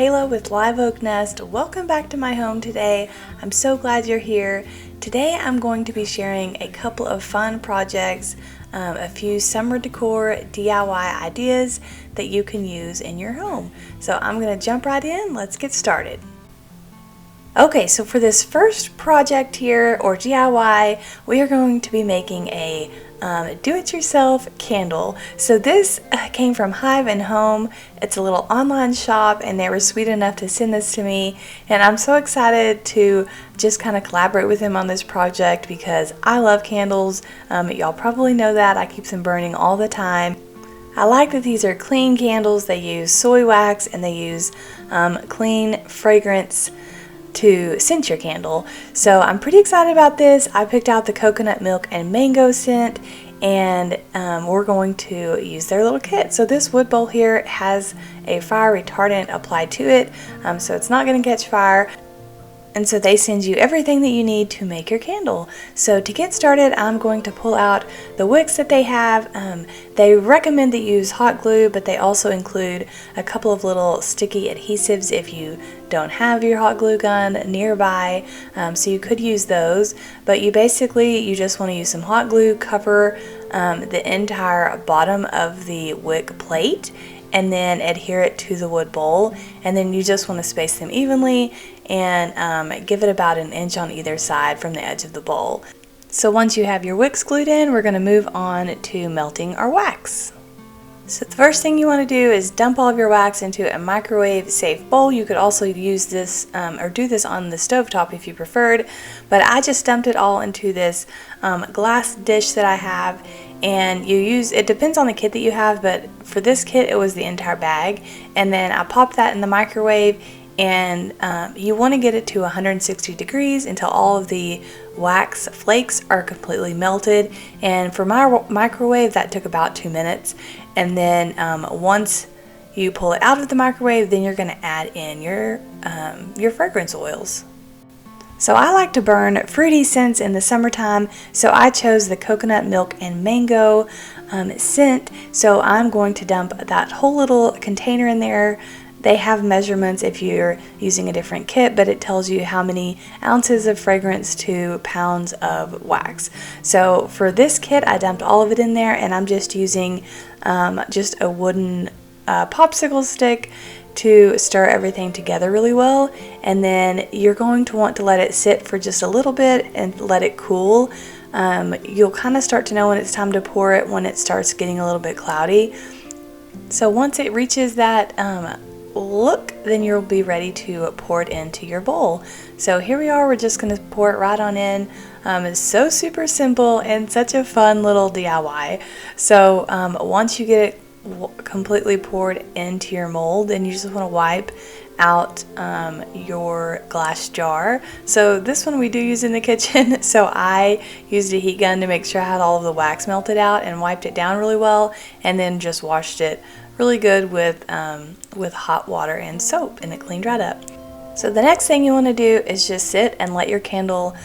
Kayla with Live Oak Nest. Welcome back to my home today. I'm so glad you're here. Today I'm going to be sharing a couple of fun projects, a few summer decor DIY ideas that you can use in your home. So I'm going to jump right in. Let's get started. Okay, so for this first project here, or DIY, we are going to be making a do-it-yourself candle. So this came from Hive Home. It's a little online shop and they were sweet enough to send this to me, and I'm so excited to just kind of collaborate with them on this project because I love candles. Y'all probably know that. I keep them burning all the time. I like that these are clean candles. They use soy wax and they use clean fragrance to scent your candle. So I'm pretty excited about this. I picked out the coconut milk and mango scent, and we're going to use their little kit. So this wood bowl here has a fire retardant applied to it, so it's not going to catch fire. And so they send you everything that you need to make your candle. So to get started, I'm going to pull out the wicks that they have. They recommend that you use hot glue, but they also include a couple of little sticky adhesives if you don't have your hot glue gun nearby. So you could use those, but you just want to use some hot glue, cover the entire bottom of the wick plate, and then adhere it to the wood bowl, and then you just want to space them evenly and give it about an inch on either side from the edge of the bowl. So once you have your wicks glued in, we're going to move on to melting our wax. So the first thing you want to do is dump all of your wax into a microwave safe bowl. You could also use this or do this on the stovetop if you preferred, but I just dumped it all into this glass dish that I have. And it depends on the kit that you have, but for this kit it was the entire bag. And then I popped that in the microwave, and you want to get it to 160 degrees until all of the wax flakes are completely melted. And for my microwave that took about 2 minutes. And then once you pull it out of the microwave, then you're going to add in your fragrance oils. So I like to burn fruity scents in the summertime, so I chose the coconut milk and mango scent. So I'm going to dump that whole little container in there. They have measurements if you're using a different kit, but it tells you how many ounces of fragrance to pounds of wax. So for this kit, I dumped all of it in there, and I'm just using just a wooden popsicle stick to stir everything together really well. And then you're going to want to let it sit for just a little bit and let it cool. You'll kind of start to know when it's time to pour it when it starts getting a little bit cloudy. So once it reaches that look, then you'll be ready to pour it into your bowl. So here we are, we're just going to pour it right on in. It's so super simple and such a fun little DIY. So once you get it completely poured into your mold, and you just want to wipe out your glass jar. So this one we do use in the kitchen, so I used a heat gun to make sure I had all of the wax melted out and wiped it down really well, and then just washed it really good with hot water and soap, and it cleaned right up. So the next thing you want to do is just sit and let your candle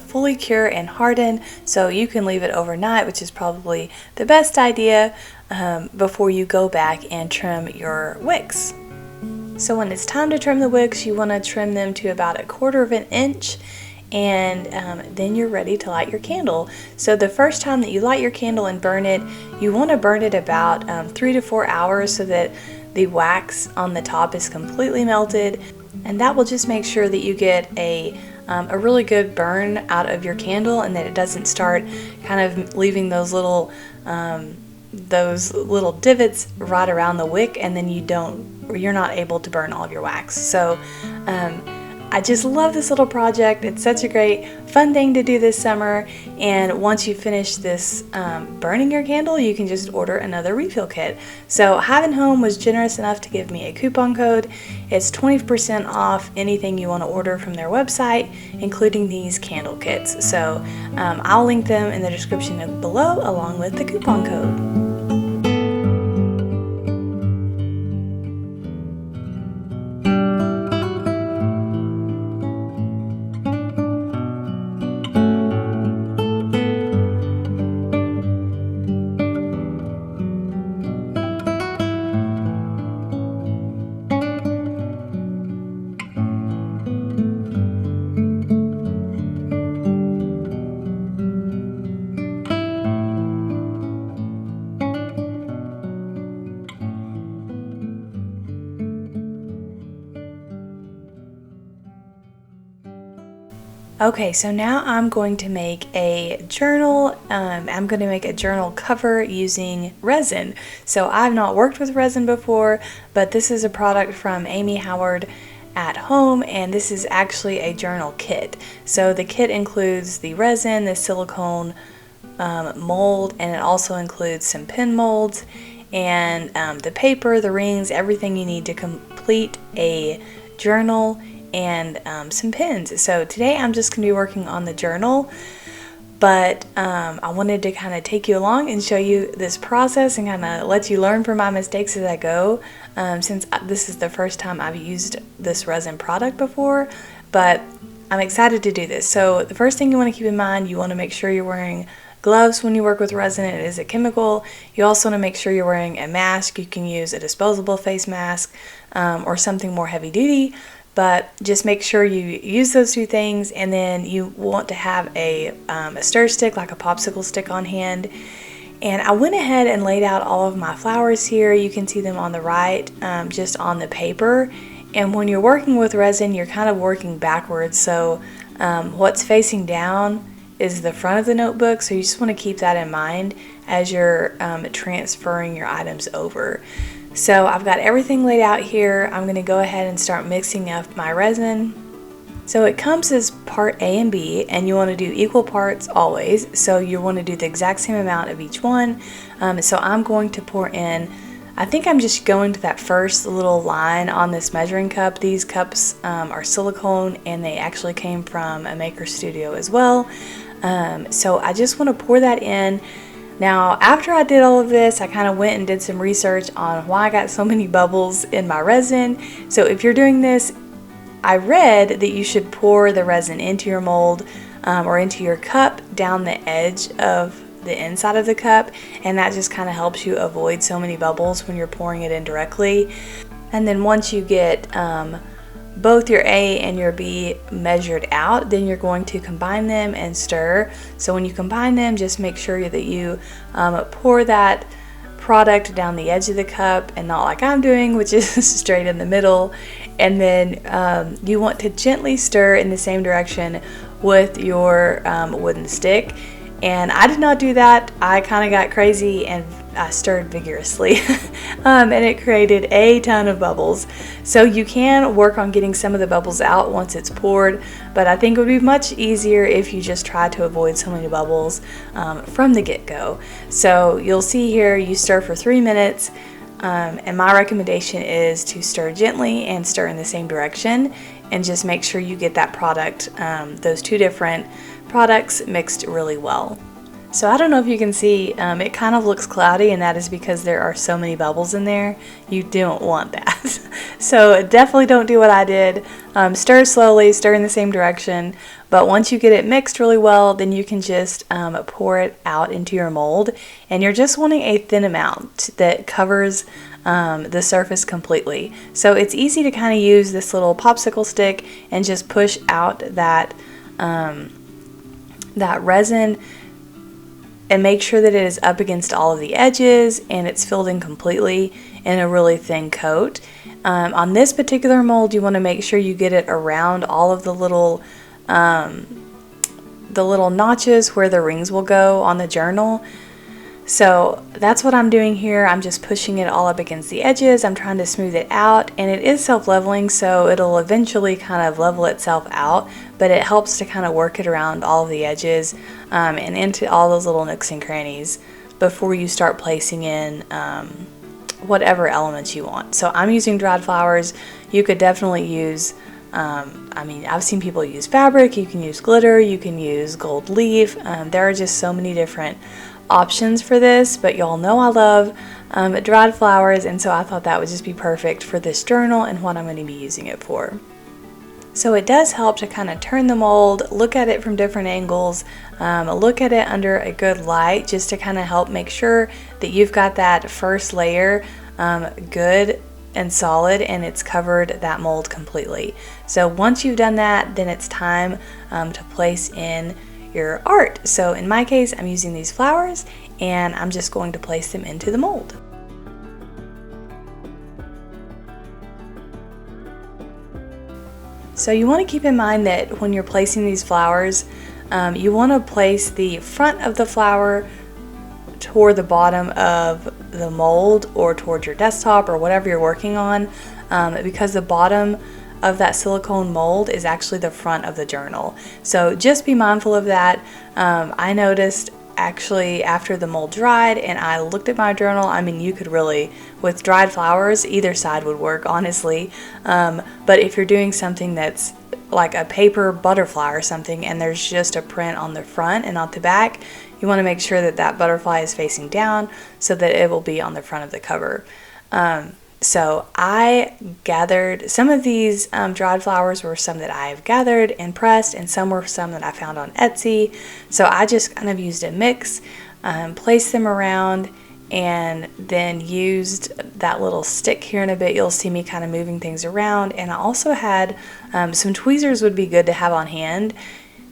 fully cure and harden. So you can leave it overnight, which is probably the best idea, before you go back and trim your wicks. So when it's time to trim the wicks, you want to trim them to about 1/4 of an inch, and then you're ready to light your candle. So the first time that you light your candle and burn it, you want to burn it about 3 to 4 hours so that the wax on the top is completely melted, and that will just make sure that you get a really good burn out of your candle, and that it doesn't start kind of leaving those little divots right around the wick, and then you're not able to burn all of your wax. So I just love this little project. It's such a great fun thing to do this summer, and once you finish this burning your candle, you can just order another refill kit. So Hive Home was generous enough to give me a coupon code. It's 20% off anything you want to order from their website, including these candle kits. So I'll link them in the description below along with the coupon code. Okay, so now I'm going to make a journal. I'm going to make a journal cover using resin. So I've not worked with resin before, but this is a product from Amy Howard at Home, and this is actually a journal kit. So the kit includes the resin, the silicone mold, and it also includes some pen molds and the paper, the rings, everything you need to complete a journal, and some pins. So today I'm just going to be working on the journal, but I wanted to kind of take you along and show you this process and kind of let you learn from my mistakes as I go, since this is the first time I've used this resin product before, but I'm excited to do this. So the first thing you want to keep in mind, you want to make sure you're wearing gloves when you work with resin. It is a chemical. You also want to make sure you're wearing a mask. You can use a disposable face mask or something more heavy duty, but just make sure you use those two things. And then you want to have a stir stick, like a popsicle stick, on hand. And I went ahead and laid out all of my flowers here. You can see them on the right, just on the paper. And when you're working with resin, you're kind of working backwards. So what's facing down is the front of the notebook, so you just want to keep that in mind as you're transferring your items over. So I've got everything laid out here. I'm going to go ahead and start mixing up my resin. So it comes as part A and B, and you want to do equal parts always. So you want to do the exact same amount of each one. So I'm going to pour in, I think I'm just going to that first little line on this measuring cup. These cups are silicone, and they actually came from a maker studio as well. So I just want to pour that in. Now, after I did all of this, I kind of went and did some research on why I got so many bubbles in my resin. So if you're doing this, I read that you should pour the resin into your mold or into your cup down the edge of the inside of the cup, and that just kind of helps you avoid so many bubbles when you're pouring it in directly. And then once you get both your A and your B measured out, then you're going to combine them and stir. So when you combine them, just make sure that you pour that product down the edge of the cup and not like I'm doing, which is straight in the middle. And then you want to gently stir in the same direction with your wooden stick. And I did not do that. I kind of got crazy and I stirred vigorously and it created a ton of bubbles. So you can work on getting some of the bubbles out once it's poured, but I think it would be much easier if you just try to avoid so many bubbles from the get-go. So you'll see here you stir for 3 minutes, and my recommendation is to stir gently and stir in the same direction, and just make sure you get that product, those two different products, mixed really well. So I don't know if you can see, it kind of looks cloudy, and that is because there are so many bubbles in there. You don't want that. So definitely don't do what I did. Stir slowly, stir in the same direction, but once you get it mixed really well, then you can just pour it out into your mold, and you're just wanting a thin amount that covers the surface completely. So it's easy to kind of use this little popsicle stick and just push out that resin, and make sure that it is up against all of the edges and it's filled in completely in a really thin coat. On this particular mold, you want to make sure you get it around all of the little notches where the rings will go on the journal. So that's what I'm doing here. I'm just pushing it all up against the edges. I'm trying to smooth it out, and it is self-leveling, so it'll eventually kind of level itself out, but it helps to kind of work it around all of the edges and into all those little nooks and crannies before you start placing in whatever elements you want. So I'm using dried flowers. You could definitely use, I've seen people use fabric, you can use glitter, you can use gold leaf. There are just so many different options for this, but y'all know I love dried flowers, and so I thought that would just be perfect for this journal and what I'm going to be using it for. So it does help to kind of turn the mold, look at it from different angles, look at it under a good light, just to kind of help make sure that you've got that first layer good and solid, and it's covered that mold completely. So once you've done that, then it's time to place in your art. So in my case, I'm using these flowers, and I'm just going to place them into the mold. So So you want to keep in mind that when you're placing these flowers, you want to place the front of the flower toward the bottom of the mold or toward your desktop or whatever you're working on, because the bottom of that silicone mold is actually the front of the journal. So just be mindful of that. I noticed actually after the mold dried and I looked at my journal, I mean, you could really, with dried flowers, either side would work, honestly. But if you're doing something that's like a paper butterfly or something and there's just a print on the front and not the back, you want to make sure that that butterfly is facing down so that it will be on the front of the cover. So I gathered some of these dried flowers were some that I've gathered and pressed, and some were some that I found on Etsy. So I just kind of used a mix, placed them around, and then used that little stick here in a bit. You'll see me kind of moving things around. And I also had some tweezers would be good to have on hand,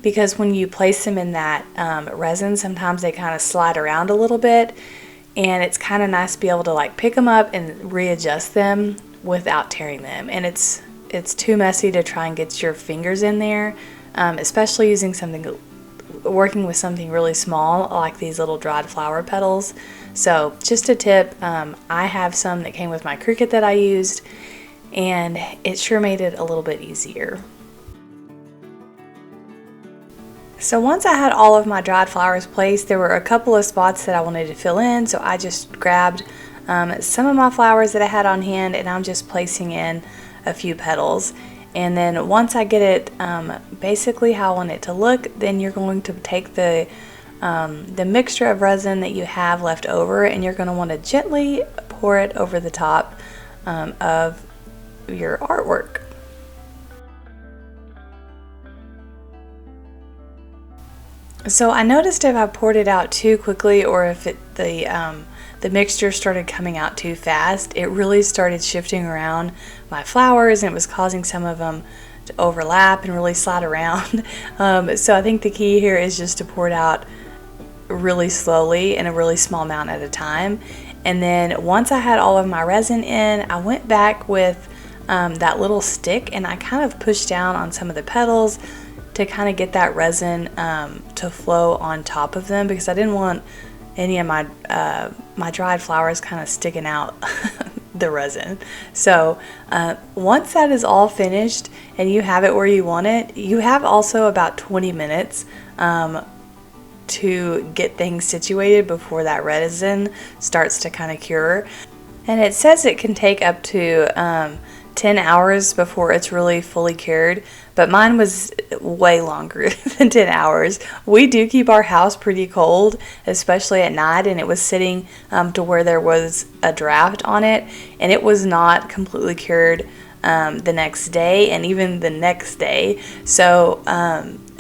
because when you place them in that resin, sometimes they kind of slide around a little bit. And it's kind of nice to be able to like pick them up and readjust them without tearing them. And it's too messy to try and get your fingers in there, especially working with something really small like these little dried flower petals. So just a tip, I have some that came with my Cricut that I used, and it sure made it a little bit easier. So once I had all of my dried flowers placed, there were a couple of spots that I wanted to fill in, so I just grabbed some of my flowers that I had on hand, and I'm just placing in a few petals. And then once I get it basically how I want it to look, then you're going to take the mixture of resin that you have left over, and you're going to want to gently pour it over the top of your artwork. So I noticed if I poured it out too quickly, or if the mixture started coming out too fast, it really started shifting around my flowers, and it was causing some of them to overlap and really slide around. So I think the key here is just to pour it out really slowly in a really small amount at a time. And then once I had all of my resin in, I went back with that little stick, and I kind of pushed down on some of the petals to kind of get that resin to flow on top of them, because I didn't want any of my my dried flowers kind of sticking out the resin. So once that is all finished and you have it where you want it, you have also about 20 minutes to get things situated before that resin starts to kind of cure. And it says it can take up to 10 hours before it's really fully cured, but mine was way longer than 10 hours. We do keep our house pretty cold, especially at night, and it was sitting to where there was a draft on it, and it was not completely cured the next day and even the next day. So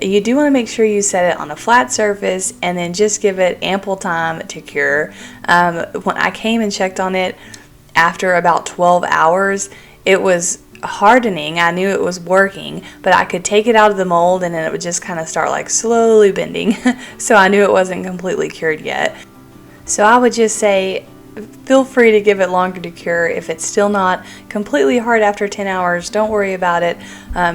you do want to make sure you set it on a flat surface and then just give it ample time to cure. When I came and checked on it after about 12 hours, it was hardening. I knew it was working, but I could take it out of the mold and then it would just kind of start like slowly bending. So I knew it wasn't completely cured yet. So I would just say feel free to give it longer to cure. If it's still not completely hard after 10 hours, don't worry about it.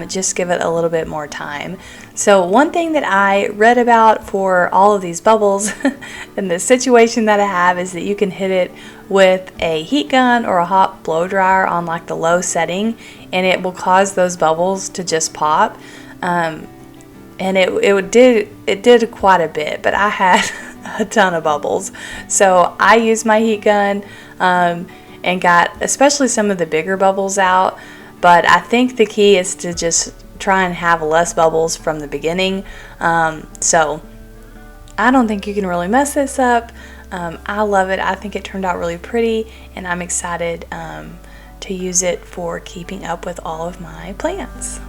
Just give it a little bit more time. So one thing that I read about for all of these bubbles and the situation that I have is that you can hit it with a heat gun or a hot blow dryer on like the low setting, and it will cause those bubbles to just pop. And it did quite a bit, but I had a ton of bubbles. So I used my heat gun and got especially some of the bigger bubbles out. But I think the key is to just try and have less bubbles from the beginning. So I don't think you can really mess this up. I love it. I think it turned out really pretty, and I'm excited to use it for keeping up with all of my plants.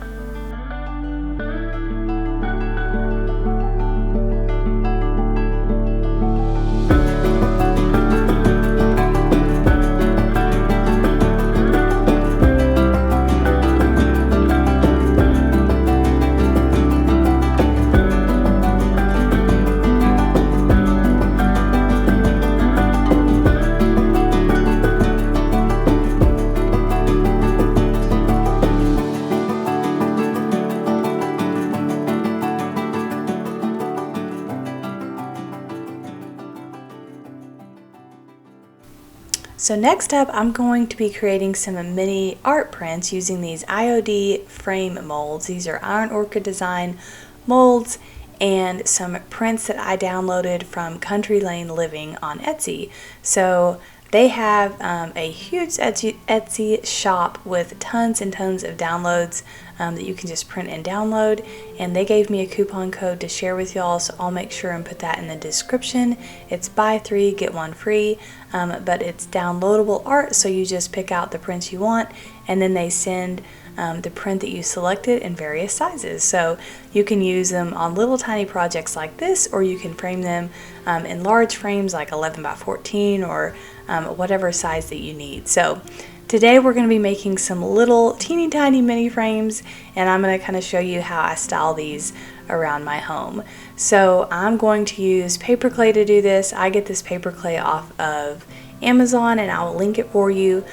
So next up, I'm going to be creating some mini art prints using these IOD frame molds. These are Iron Orchid Design molds and some prints that I downloaded from Country Lane Living on Etsy. So they have a huge Etsy shop with tons and tons of downloads that you can just print and download, and they gave me a coupon code to share with y'all, so I'll make sure and put that in the description. It's buy 3 get 1 free, but it's downloadable art, so you just pick out the prints you want and then they send the print that you selected in various sizes. So you can use them on little tiny projects like this, or you can frame them in large frames like 11 by 14 or whatever size that you need. So today we're going to be making some little teeny tiny mini frames, and I'm going to kind of show you how I style these around my home. So I'm going to use paper clay to do this. I get this paper clay off of Amazon, and I will link it for you.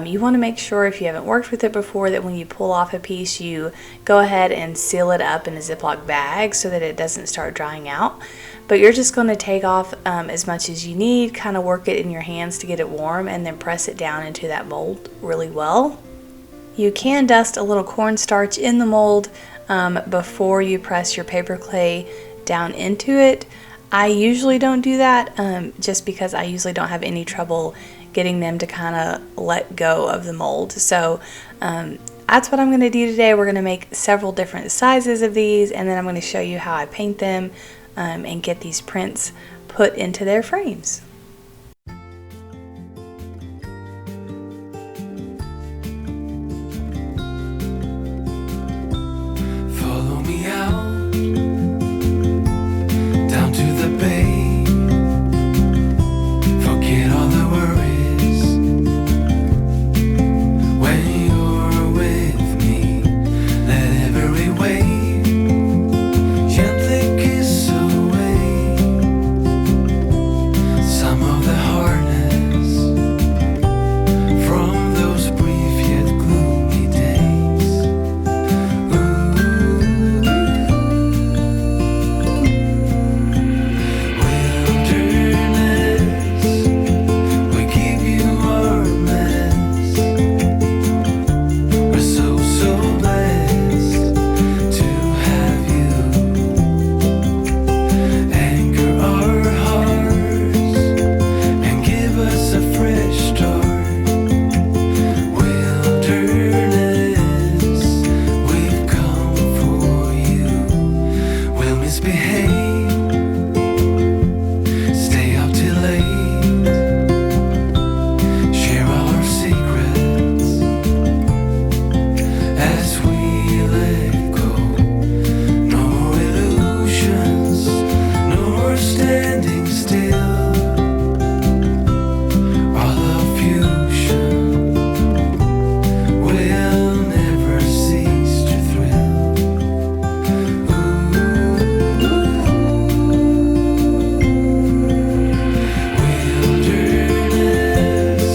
You want to make sure, if you haven't worked with it before, that when you pull off a piece, you go ahead and seal it up in a Ziploc bag so that it doesn't start drying out. But you're just going to take off as much as you need, kind of work it in your hands to get it warm, and then press it down into that mold really well. You can dust a little cornstarch in the mold before you press your paper clay down into it. I usually don't do that just because I usually don't have any trouble getting them to kind of let go of the mold. So that's what I'm going to do today. We're going to make several different sizes of these, and then I'm going to show you how I paint them and get these prints put into their frames. Follow me out down to the bay. Forget all the worries when you're with me. Let every wave gently kiss away some of the hardness from those brief yet gloomy days. Wilderness, we give you our mess. We're so blessed to have you anchor our hearts and give us a fresh start. Wilderness, we've come for you. We'll misbehave, stay up till late, share all our secrets as we let go. No more illusions, no more standing still. Our love fusion will never cease to thrill. Wilderness,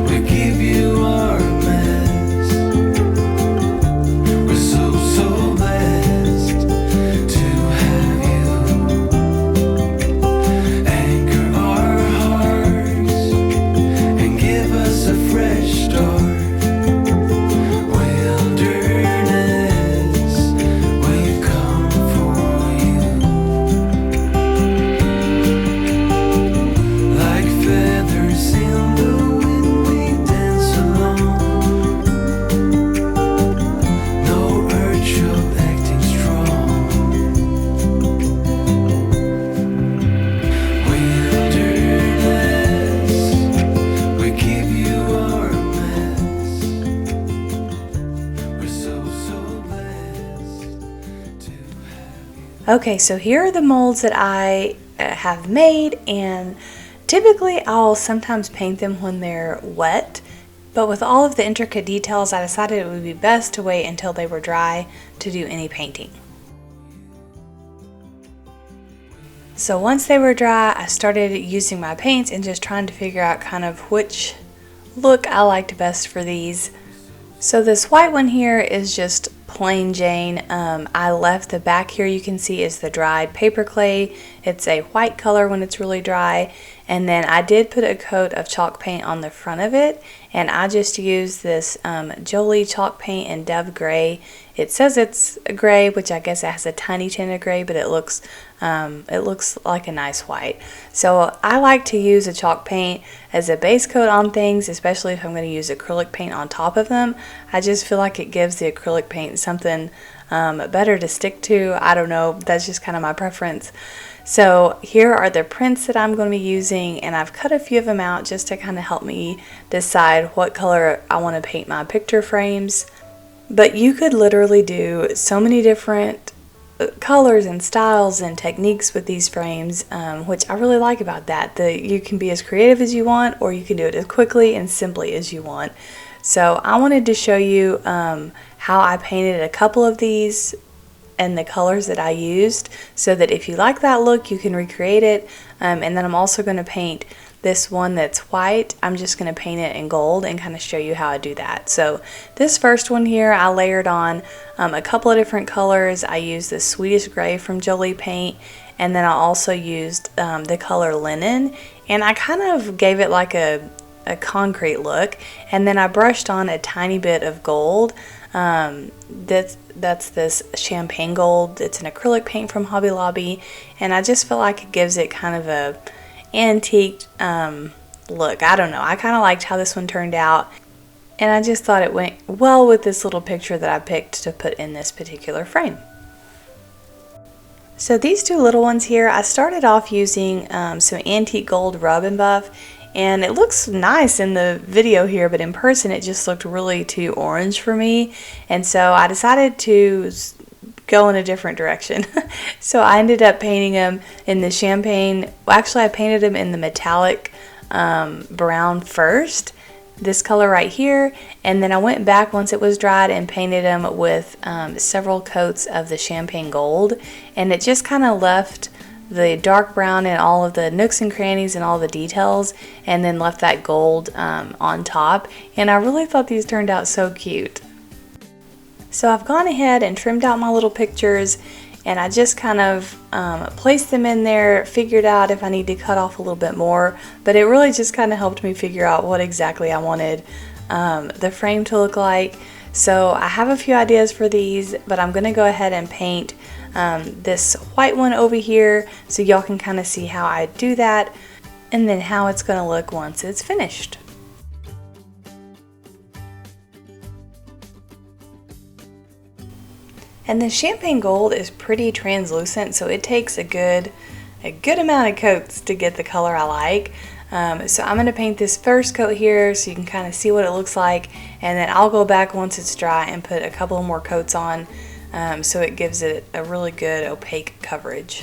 we give you our mess. We're so blessed to have you anchor our hearts and give us a fresh start. Wilderness, we've come for you. Like feathers in the wind, we dance along. No urge of acting strong. Wilderness, we give you our mess. We're so blessed to have you. Okay, so here are the molds that I have made, and typically I'll sometimes paint them when they're wet, but with all of the intricate details, I decided it would be best to wait until they were dry to do any painting. So once they were dry, I started using my paints and just trying to figure out kind of which look I liked best for these. So this white one here is just plain Jane. I left the back here, you can see, is the dried paper clay. It's a white color when it's really dry, And then I did put a coat of chalk paint on the front of it, and I just used this Jolie chalk paint in Dove Gray. It says it's a gray, which I guess it has a tiny tint of gray, but it looks like a nice white. So I like to use a chalk paint as a base coat on things, especially if I'm going to use acrylic paint on top of them. I just feel like it gives the acrylic paint something better to stick to. I don't know, that's just kind of my preference. So here are the prints that I'm going to be using, and I've cut a few of them out just to kind of help me decide what color I want to paint my picture frames. But you could literally do so many different colors and styles and techniques with these frames, which I really like about that. You can be as creative as you want, or you can do it as quickly and simply as you want. So I wanted to show you how I painted a couple of these and the colors that I used, so that if you like that look, you can recreate it. And then I'm also going to paint this one that's white. I'm just going to paint it in gold and kind of show you how I do that. So this first one here, I layered on a couple of different colors. I used the Swedish Gray from Jolie Paint, and then I also used the color Linen, and I kind of gave it like a concrete look, and then I brushed on a tiny bit of gold. That's this champagne gold. It's an acrylic paint from Hobby Lobby, and I just feel like it gives it kind of a antique look. I don't know, I kind of liked how this one turned out, and I just thought it went well with this little picture that I picked to put in this particular frame. So these two little ones here, I started off using some antique gold rub and buff, and it looks nice in the video here, but in person it just looked really too orange for me, and so I decided to go in a different direction. So I ended up painting them in the champagne. Well, actually I painted them in the metallic brown first, this color right here, and then I went back once it was dried and painted them with several coats of the champagne gold, and it just kind of left the dark brown in all of the nooks and crannies and all the details, and then left that gold on top, and I really thought these turned out so cute. So I've gone ahead and trimmed out my little pictures, and I just kind of placed them in there, figured out if I need to cut off a little bit more, but it really just kind of helped me figure out what exactly I wanted the frame to look like. So I have a few ideas for these, but I'm going to go ahead and paint this white one over here so y'all can kind of see how I do that, and then how it's going to look once it's finished. And the champagne gold is pretty translucent, so it takes a good amount of coats to get the color I like. So I'm going to paint this first coat here so you can kind of see what it looks like, and then I'll go back once it's dry and put a couple more coats on so it gives it a really good opaque coverage.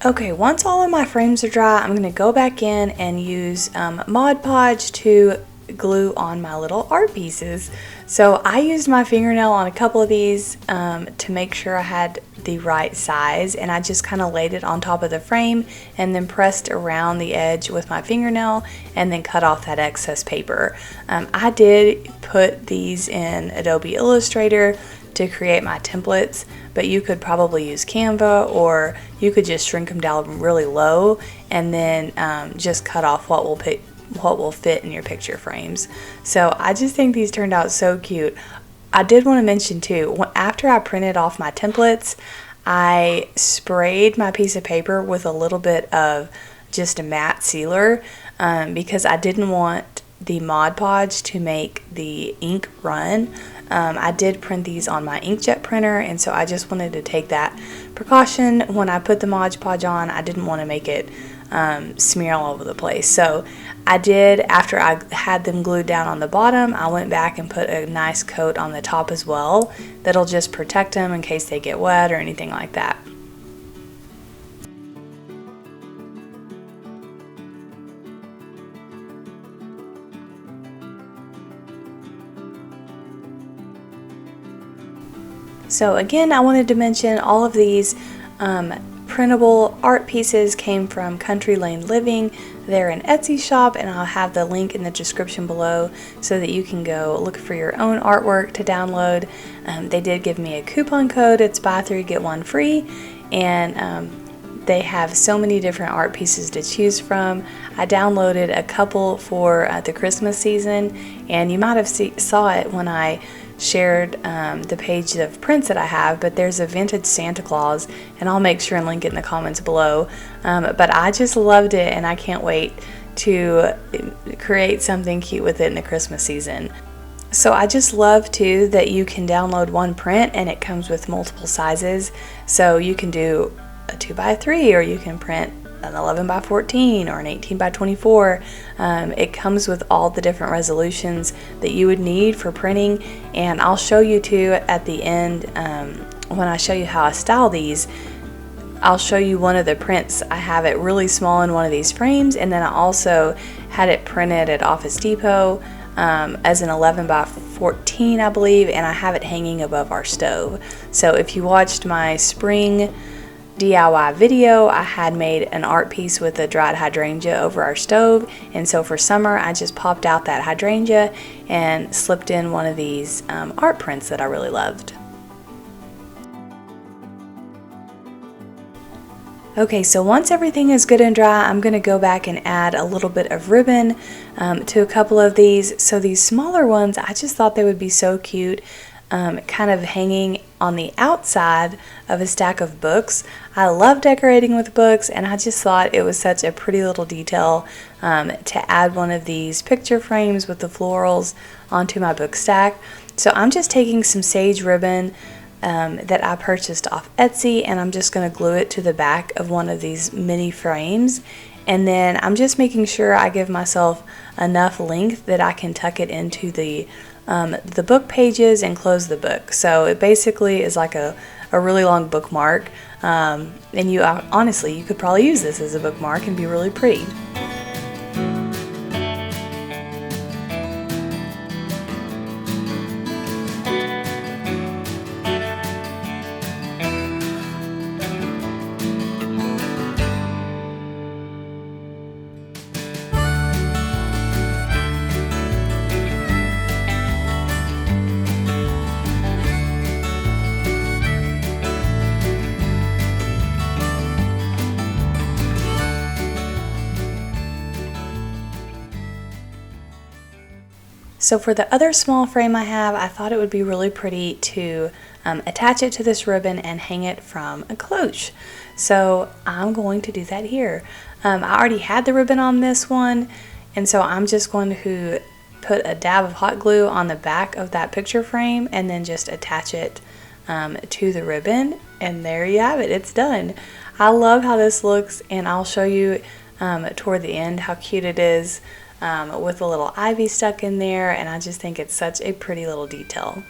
Okay, once all of my frames are dry, I'm going to go back in and use Mod Podge to glue on my little art pieces. So I used my fingernail on a couple of these to make sure I had the right size, and I just kind of laid it on top of the frame and then pressed around the edge with my fingernail and then cut off that excess paper. I did put these in Adobe Illustrator to create my templates, but you could probably use Canva, or you could just shrink them down really low and then just cut off what will fit in your picture frames. So I just think these turned out so cute. I did want to mention too, after I printed off my templates, I sprayed my piece of paper with a little bit of just a matte sealer because I didn't want the Mod Podge to make the ink run. I did print these on my inkjet printer, and so I just wanted to take that precaution when I put the Mod Podge on. I didn't want to make it smear all over the place. So I did, after I had them glued down on the bottom, I went back and put a nice coat on the top as well that'll just protect them in case they get wet or anything like that. So again, I wanted to mention all of these printable art pieces came from Country Lane Living. They're an Etsy shop, and I'll have the link in the description below so that you can go look for your own artwork to download. They did give me a coupon code. It's buy 3 get 1 free, and they have so many different art pieces to choose from. I downloaded a couple for the Christmas season, and you might have saw it when I shared the page of prints that I have, but there's a vintage Santa Claus, and I'll make sure and link it in the comments below. But I just loved it, and I can't wait to create something cute with it in the Christmas season. So I just love too that you can download one print and it comes with multiple sizes, so you can do a 2x3, or you can print an 11x14 or an 18x24. It comes with all the different resolutions that you would need for printing, and I'll show you too at the end when I show you how I style these. I'll show you one of the prints. I have it really small in one of these frames, and then I also had it printed at Office Depot as an 11x14, I believe, and I have it hanging above our stove. So if you watched my spring DIY video, I had made an art piece with a dried hydrangea over our stove, and so for summer I just popped out that hydrangea and slipped in one of these art prints that I really loved. Okay, so once everything is good and dry, I'm going to go back and add a little bit of ribbon to a couple of these. So these smaller ones, I just thought they would be so cute, kind of hanging on the outside of a stack of books. I love decorating with books, and I just thought it was such a pretty little detail to add one of these picture frames with the florals onto my book stack. So I'm just taking some sage ribbon that I purchased off Etsy, and I'm just going to glue it to the back of one of these mini frames, and then I'm just making sure I give myself enough length that I can tuck it into the book pages and close the book. So it basically is like a really long bookmark, and you honestly, you could probably use this as a bookmark and be really pretty. So for the other small frame I have, I thought it would be really pretty to attach it to this ribbon and hang it from a cloche. So I'm going to do that here. I already had the ribbon on this one, and so I'm just going to put a dab of hot glue on the back of that picture frame and then just attach it to the ribbon, and there you have it. It's done. I love how this looks, and I'll show you toward the end how cute it is. With a little ivy stuck in there, and I just think it's such a pretty little detail.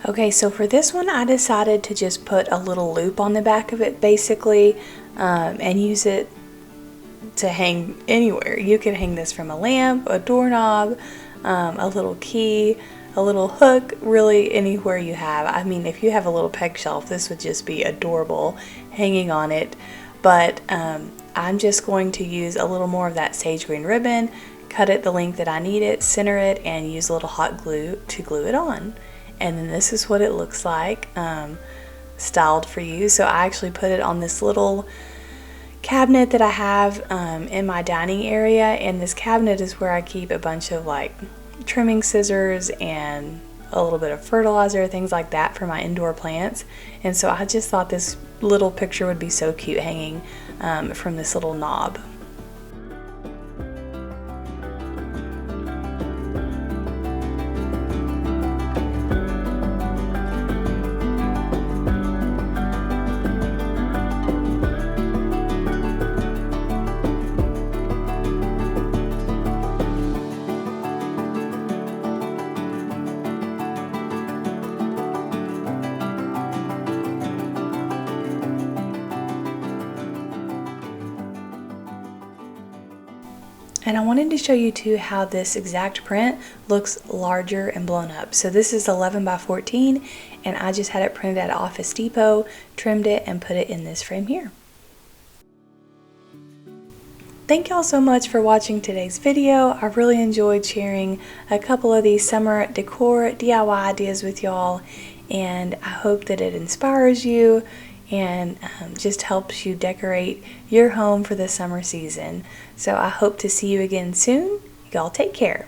Okay, so for this one I decided to just put a little loop on the back of it basically, and use it to hang anywhere. You can hang this from a lamp, a doorknob, a little key, a little hook, really anywhere you have. I mean, if you have a little peg shelf, this would just be adorable hanging on it. But I'm just going to use a little more of that sage green ribbon, cut it the length that I need it, center it, and use a little hot glue to glue it on. And then this is what it looks like styled for you. So I actually put it on this little cabinet that I have in my dining area, and this cabinet is where I keep a bunch of like trimming scissors and a little bit of fertilizer, things like that for my indoor plants. And so I just thought this little picture would be so cute hanging from this little knob. And I wanted to show you too how this exact print looks larger and blown up. So this is 11 by 14 and I just had it printed at Office Depot, trimmed it and put it in this frame here. Thank y'all so much for watching today's video. I really enjoyed sharing a couple of these summer decor DIY ideas with y'all, and I hope that it inspires you and just helps you decorate your home for the summer season. So I hope to see you again soon. Y'all take care.